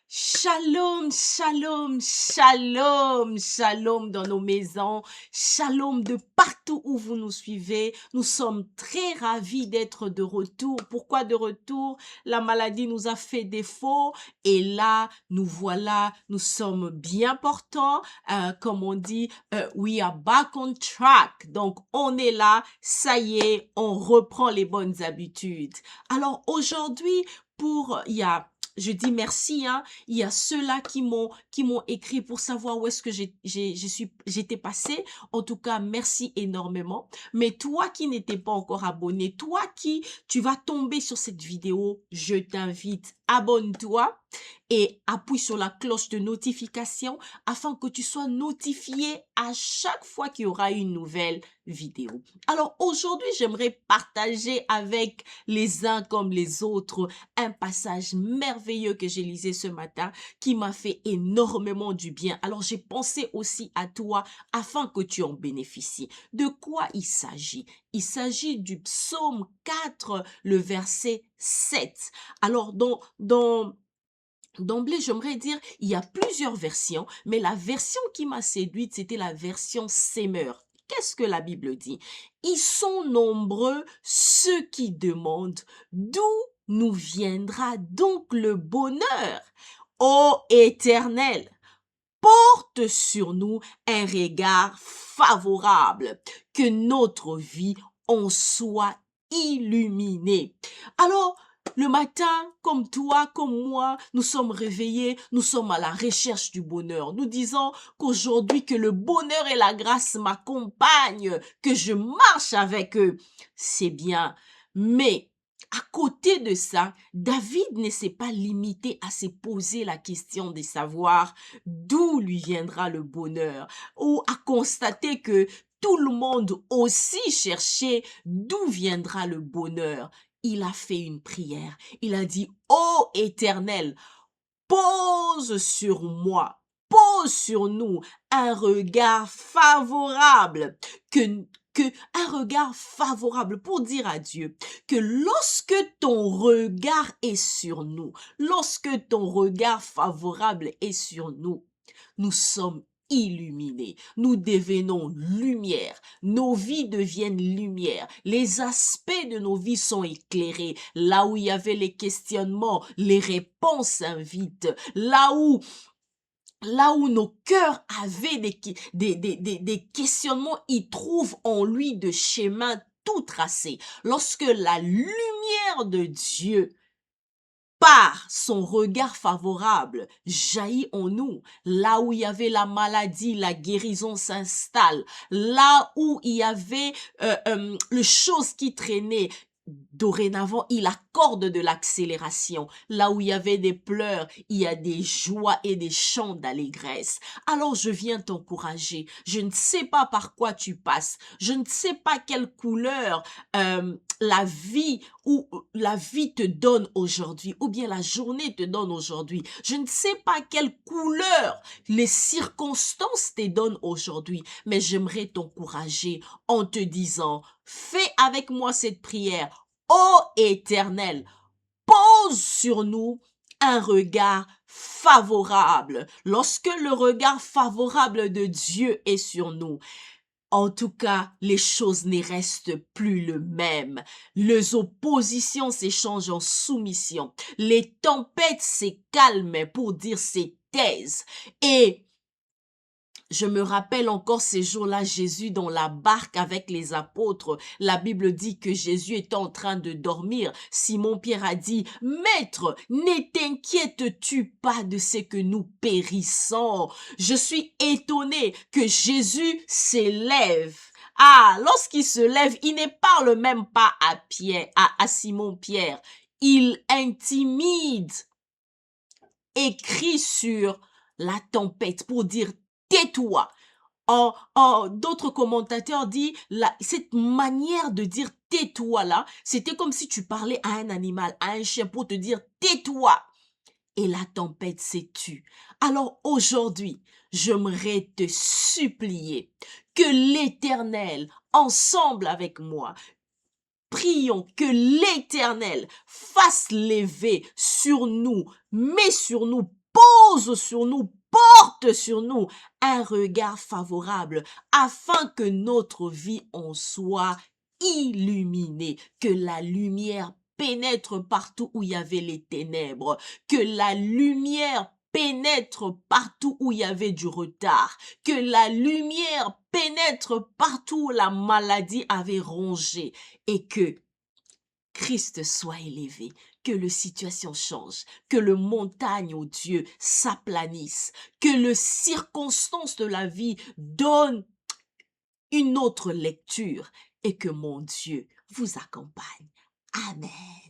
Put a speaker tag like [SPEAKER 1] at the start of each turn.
[SPEAKER 1] Shalom, shalom, shalom, shalom dans nos maisons, shalom de partout où vous nous suivez. Nous sommes très ravis d'être de retour. Pourquoi de retour? La maladie nous a fait défaut et là, nous voilà, nous sommes bien portants. Comme on dit, we are back on track. Donc, on est là, ça y est, on reprend les bonnes habitudes. Alors aujourd'hui, je dis merci, hein. Il y a ceux-là qui m'ont écrit pour savoir où est-ce que j'étais passée. En tout cas, merci énormément. Mais toi qui n'étais pas encore abonné, tu vas tomber sur cette vidéo, je t'invite, abonne-toi et appuie sur la cloche de notification afin que tu sois notifié à chaque fois qu'il y aura une nouvelle vidéo. Alors aujourd'hui, j'aimerais partager avec les uns comme les autres un passage merveilleux que j'ai lisé ce matin qui m'a fait énormément du bien. Alors j'ai pensé aussi à toi afin que tu en bénéficies. De quoi il s'agit? Il s'agit du psaume 4, le verset 7. Alors d'emblée, j'aimerais dire, il y a plusieurs versions, mais la version qui m'a séduite, c'était la version Semeur. Qu'est-ce que la Bible dit? Ils sont nombreux ceux qui demandent d'où nous viendra donc le bonheur. Ô Éternel, porte sur nous un regard favorable, que notre vie en soit illuminée. Alors, le matin, comme toi, comme moi, nous sommes réveillés, nous sommes à la recherche du bonheur. Nous disons qu'aujourd'hui, que le bonheur et la grâce m'accompagnent, que je marche avec eux. C'est bien, mais à côté de ça, David ne s'est pas limité à se poser la question de savoir d'où lui viendra le bonheur ou à constater que tout le monde aussi cherchait d'où viendra le bonheur. Il a fait une prière. Il a dit, ô Éternel, pose sur moi, pose sur nous un regard favorable, un regard favorable pour dire à Dieu que lorsque ton regard est sur nous, lorsque ton regard favorable est sur nous, nous sommes illuminés, nous devenons lumière, nos vies deviennent lumière, les aspects de nos vies sont éclairés, là où il y avait les questionnements, les réponses s'invitent, là où nos cœurs avaient des questionnements, ils trouvent en lui de chemins tout tracés. Lorsque la lumière de Dieu par son regard favorable, jaillit en nous. Là où il y avait la maladie, la guérison s'installe. Là où il y avait les choses qui traînaient, dorénavant, il accorde de l'accélération. Là où il y avait des pleurs, il y a des joies et des chants d'allégresse. Alors je viens t'encourager. Je ne sais pas par quoi tu passes. Je ne sais pas quelle couleur la vie te donne aujourd'hui, ou bien la journée te donne aujourd'hui. Je ne sais pas quelle couleur les circonstances te donnent aujourd'hui, mais j'aimerais t'encourager en te disant, fais avec moi cette prière. Ô Éternel, pose sur nous un regard favorable. Lorsque le regard favorable de Dieu est sur nous, en tout cas, les choses ne restent plus le même. Les oppositions s'échangent en soumission. Les tempêtes se calment pour dire se taisent. Et je me rappelle encore ces jours-là, Jésus dans la barque avec les apôtres. La Bible dit que Jésus était en train de dormir. Simon-Pierre a dit, « Maître, ne t'inquiètes-tu pas de ce que nous périssons? » Je suis étonné que Jésus s'élève. Ah, lorsqu'il se lève, il ne parle même pas à Simon-Pierre. Il intimide, écrit sur la tempête pour dire tais-toi. D'autres commentateurs disent cette manière de dire tais-toi là, c'était comme si tu parlais à un animal, à un chien pour te dire tais-toi. Et la tempête s'est tue. Alors aujourd'hui, j'aimerais te supplier que l'Éternel, ensemble avec moi, prions que l'Éternel fasse lever sur nous, met sur nous, pose sur nous, porte sur nous un regard favorable afin que notre vie en soit illuminée, que la lumière pénètre partout où il y avait les ténèbres, que la lumière pénètre partout où il y avait du retard, que la lumière pénètre partout où la maladie avait rongé et que Christ soit élevé, que les situations changent, que le montagne, oh Dieu, s'aplanisse, que les circonstances de la vie donnent une autre lecture et que mon Dieu vous accompagne. Amen.